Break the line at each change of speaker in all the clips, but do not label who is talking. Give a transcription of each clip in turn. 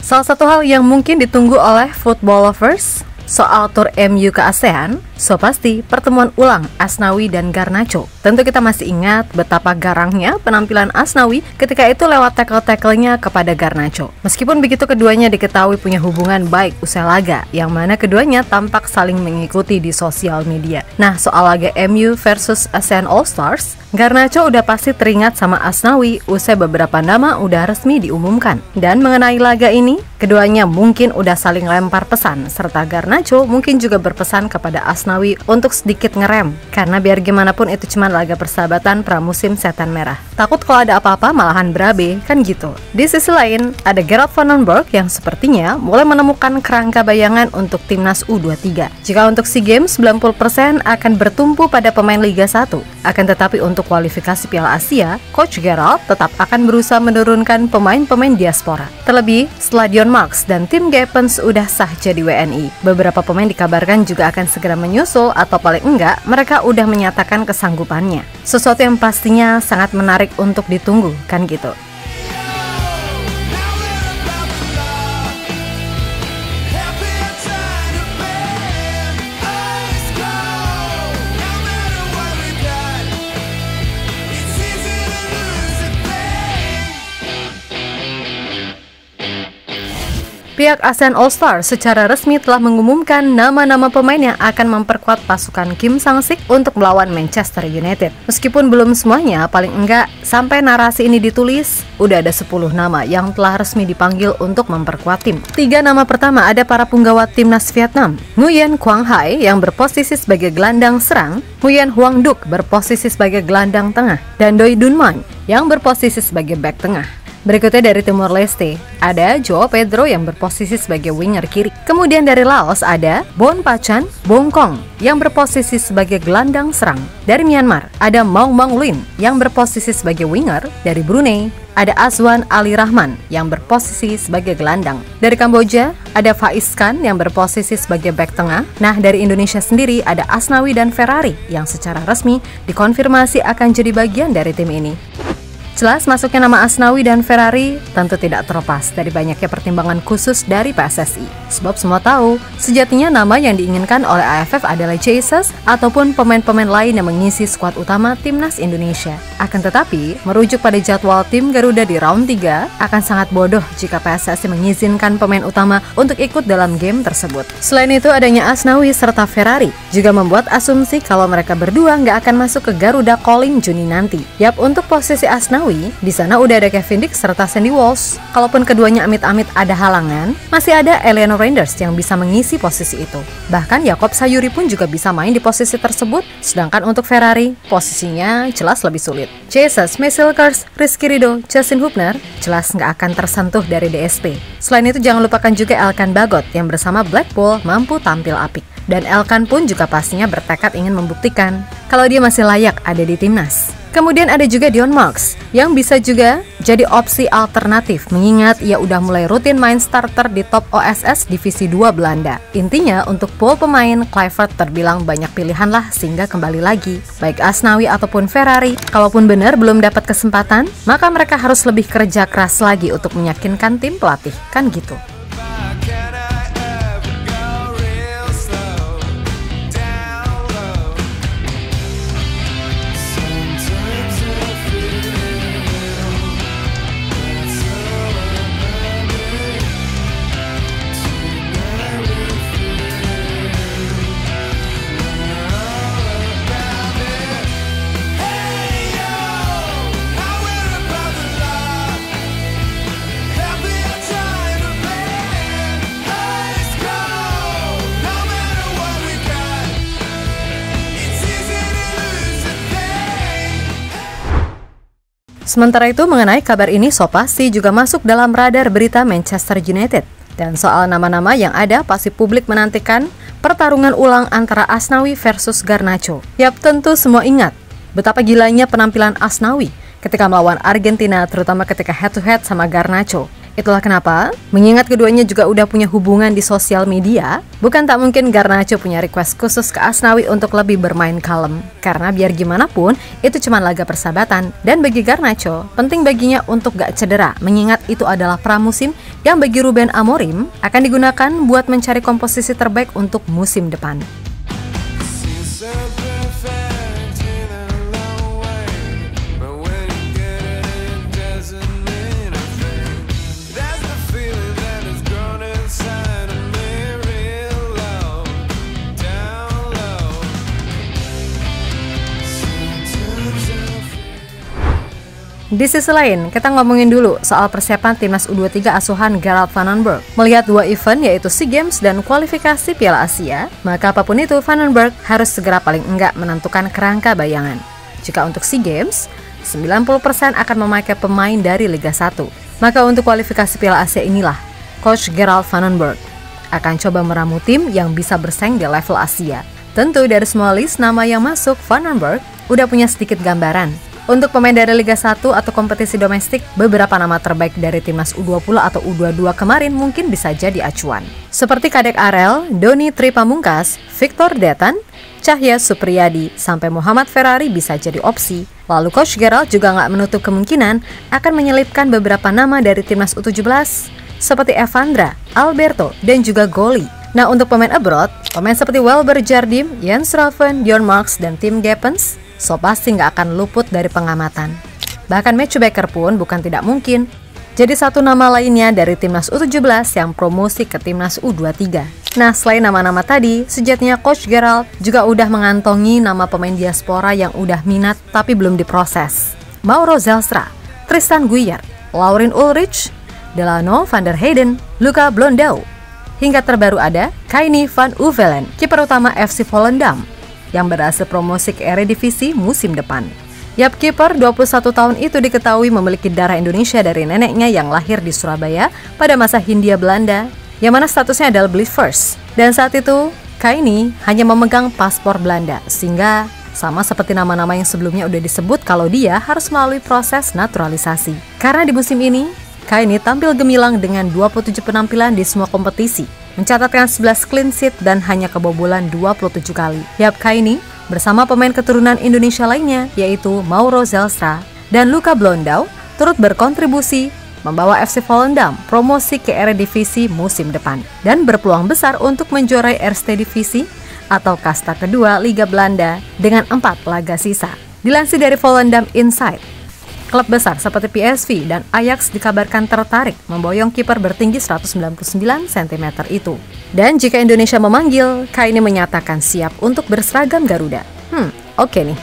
Salah satu hal yang mungkin ditunggu oleh football lovers soal tur MU ke ASEAN, so pasti pertemuan ulang Asnawi dan Garnacho. Tentu kita masih ingat betapa garangnya penampilan Asnawi ketika itu lewat tackle-tacklenya kepada Garnacho. Meskipun begitu, keduanya diketahui punya hubungan baik usai laga, yang mana keduanya tampak saling mengikuti di sosial media. Nah, soal laga MU versus ASEAN All Stars, Garnacho udah pasti teringat sama Asnawi usai beberapa nama udah resmi diumumkan. Dan mengenai laga ini, keduanya mungkin udah saling lempar pesan, serta Garnacho mungkin juga berpesan kepada Asnawi untuk sedikit ngerem, karena biar gimana pun itu cuma laga persahabatan pramusim setan merah. Takut kalau ada apa-apa malahan berabe, kan gitu. Di sisi lain, ada Gerard van den Berg yang sepertinya mulai menemukan kerangka bayangan untuk timnas U23. Jika untuk SEA Games 90% akan bertumpu pada pemain Liga 1, akan tetapi untuk kualifikasi Piala Asia, Coach Gerard tetap akan berusaha menurunkan pemain-pemain diaspora. Terlebih, setelah Dion Marks dan Tim Gapens udah sah jadi WNI, beberapa pemain dikabarkan juga akan segera menyusul, atau paling enggak mereka udah menyatakan kesanggupannya. Sesuatu yang pastinya sangat menarik untuk ditunggu, kan gitu. Pihak ASEAN All Stars secara resmi telah mengumumkan nama-nama pemain yang akan memperkuat pasukan Kim Sang-sik untuk melawan Manchester United. Meskipun belum semuanya, paling enggak sampai narasi ini ditulis, udah ada 10 nama yang telah resmi dipanggil untuk memperkuat tim. 3 nama pertama ada para punggawa timnas Vietnam, Nguyen Quang Hai yang berposisi sebagai gelandang serang, Nguyen Huang Duc berposisi sebagai gelandang tengah, dan Doi Dun Man yang berposisi sebagai bek tengah. Berikutnya dari Timor Leste, ada Joao Pedro yang berposisi sebagai winger kiri. Kemudian dari Laos ada Bon Pachan Bongkong yang berposisi sebagai gelandang serang. Dari Myanmar, ada Maung Maung Lin yang berposisi sebagai winger. Dari Brunei, ada Azwan Ali Rahman yang berposisi sebagai gelandang. Dari Kamboja, ada Faiz Khan yang berposisi sebagai bek tengah. Nah, dari Indonesia sendiri ada Asnawi dan Ferrari yang secara resmi dikonfirmasi akan jadi bagian dari tim ini. Jelas masuknya nama Asnawi dan Ferrari tentu tidak terlepas dari banyaknya pertimbangan khusus dari PSSI. Sebab semua tahu, sejatinya nama yang diinginkan oleh AFF adalah Jesus ataupun pemain-pemain lain yang mengisi skuad utama timnas Indonesia. Akan tetapi, merujuk pada jadwal tim Garuda di round 3, akan sangat bodoh jika PSSI mengizinkan pemain utama untuk ikut dalam game tersebut. Selain itu, adanya Asnawi serta Ferrari juga membuat asumsi kalau mereka berdua nggak akan masuk ke Garuda Calling Juni nanti. Yap, untuk posisi Asnawi, di sana udah ada Kevin Dix serta Sandy Walsh. Kalaupun keduanya amit-amit ada halangan, masih ada Eleanor Reinders yang bisa mengisi posisi itu. Bahkan Yakob Sayuri pun juga bisa main di posisi tersebut. Sedangkan untuk Ferrari, posisinya jelas lebih sulit. Jesus, Mesilkers, Rizky Ridho, Justin Hubner jelas nggak akan tersentuh dari DSP. Selain itu jangan lupakan juga Elkan Bagot yang bersama Blackpool mampu tampil apik. Dan Elkan pun juga pastinya bertekad ingin membuktikan kalau dia masih layak ada di timnas. Kemudian ada juga Dion Marks yang bisa juga jadi opsi alternatif mengingat ia udah mulai rutin main starter di top OSS Divisi 2 Belanda. Intinya untuk pool pemain, Kluivert terbilang banyak pilihan lah sehingga kembali lagi. Baik Asnawi ataupun Ferrari, kalaupun benar belum dapat kesempatan, maka mereka harus lebih kerja keras lagi untuk meyakinkan tim pelatih, kan gitu. Sementara itu mengenai kabar ini so pasti juga masuk dalam radar berita Manchester United. Dan soal nama-nama yang ada pasti publik menantikan pertarungan ulang antara Asnawi versus Garnacho. Yap, tentu semua ingat betapa gilanya penampilan Asnawi ketika melawan Argentina, terutama ketika head to head sama Garnacho. Itulah kenapa, mengingat keduanya juga udah punya hubungan di sosial media, bukan tak mungkin Garnacho punya request khusus ke Asnawi untuk lebih bermain kalem. Karena biar gimana pun, itu cuma laga persahabatan. Dan bagi Garnacho, penting baginya untuk gak cedera, mengingat itu adalah pramusim yang bagi Ruben Amorim akan digunakan buat mencari komposisi terbaik untuk musim depan. Di sisi lain, kita ngomongin dulu soal persiapan timnas U23 asuhan Gerald Vandenberg. Melihat dua event yaitu SEA Games dan kualifikasi Piala Asia, maka apapun itu Vandenberg harus segera paling enggak menentukan kerangka bayangan. Jika untuk SEA Games, 90% akan memakai pemain dari Liga 1. Maka untuk kualifikasi Piala Asia inilah, Coach Gerald Vandenberg akan coba meramu tim yang bisa bersaing di level Asia. Tentu dari semua list nama yang masuk, Vandenberg udah punya sedikit gambaran. Untuk pemain dari Liga 1 atau kompetisi domestik, beberapa nama terbaik dari timnas U20 atau U22 kemarin mungkin bisa jadi acuan. Seperti Kadek Arel, Doni Tri Pamungkas, Victor Detan, Cahya Supriyadi, sampai Muhammad Ferrari bisa jadi opsi. Lalu Coach Gerald juga nggak menutup kemungkinan akan menyelipkan beberapa nama dari timnas U17, seperti Evandra, Alberto, dan juga Goli. Nah, untuk pemain abroad, pemain seperti Welber Jardim, Jens Raven, Dion Marks, dan Tim Geppens so pasti nggak akan luput dari pengamatan. Bahkan Matthew Baker pun bukan tidak mungkin jadi satu nama lainnya dari timnas U17 yang promosi ke timnas U23. Nah, selain nama-nama tadi, sejatinya Coach Gerald juga udah mengantongi nama pemain diaspora yang udah minat tapi belum diproses. Mauro Zelstra, Tristan Guyer, Laurin Ulrich, Delano van der Heyden, Luca Blondau, hingga terbaru ada Kaini van Uvelen, kiper utama FC Volendam yang berhasil promosi ke Eredivisie musim depan. Yap, kiper 21 tahun itu diketahui memiliki darah Indonesia dari neneknya yang lahir di Surabaya pada masa Hindia Belanda, yang mana statusnya adalah Believers. Dan saat itu, Kaini hanya memegang paspor Belanda, sehingga sama seperti nama-nama yang sebelumnya udah disebut kalau dia harus melalui proses naturalisasi. Karena di musim ini, Kaini tampil gemilang dengan 27 penampilan di semua kompetisi, mencatatkan 11 clean sheet dan hanya kebobolan 27 kali. Yap, Kaini bersama pemain keturunan Indonesia lainnya yaitu Mauro Zelstra dan Luca Blondau turut berkontribusi membawa FC Volendam promosi ke Eredivisie musim depan dan berpeluang besar untuk menjuarai Eerste Divisie atau kasta kedua Liga Belanda dengan 4 laga sisa. Dilansir dari Volendam Insight, klub besar seperti PSV dan Ajax dikabarkan tertarik memboyong kiper bertinggi 199 cm itu. Dan jika Indonesia memanggil, Kaini menyatakan siap untuk berseragam Garuda. Oke nih.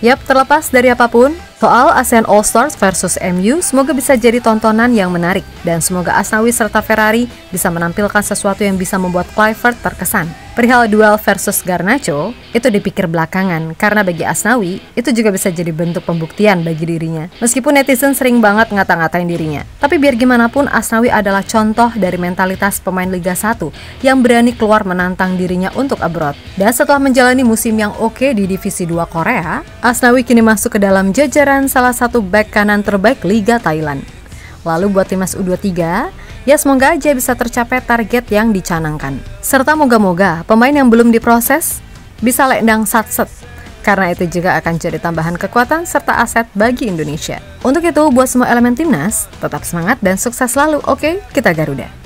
Yap, terlepas dari apapun, soal ASEAN All-Stars versus MU semoga bisa jadi tontonan yang menarik dan semoga Asnawi serta Ferrari bisa menampilkan sesuatu yang bisa membuat Kluivert terkesan. Perihal duel versus Garnacho itu dipikir belakangan karena bagi Asnawi itu juga bisa jadi bentuk pembuktian bagi dirinya. Meskipun netizen sering banget ngata-ngatain dirinya, tapi biar gimana pun Asnawi adalah contoh dari mentalitas pemain Liga 1 yang berani keluar menantang dirinya untuk abroad. Dan setelah menjalani musim yang oke di Divisi 2 Korea, Asnawi kini masuk ke dalam jajaran salah satu bek kanan terbaik Liga Thailand. Lalu buat timnas U23, ya semoga aja bisa tercapai target yang dicanangkan. Serta moga-moga pemain yang belum diproses bisa lekdang satset, karena itu juga akan jadi tambahan kekuatan serta aset bagi Indonesia. Untuk itu, buat semua elemen timnas, tetap semangat dan sukses selalu, oke? Kita Garuda!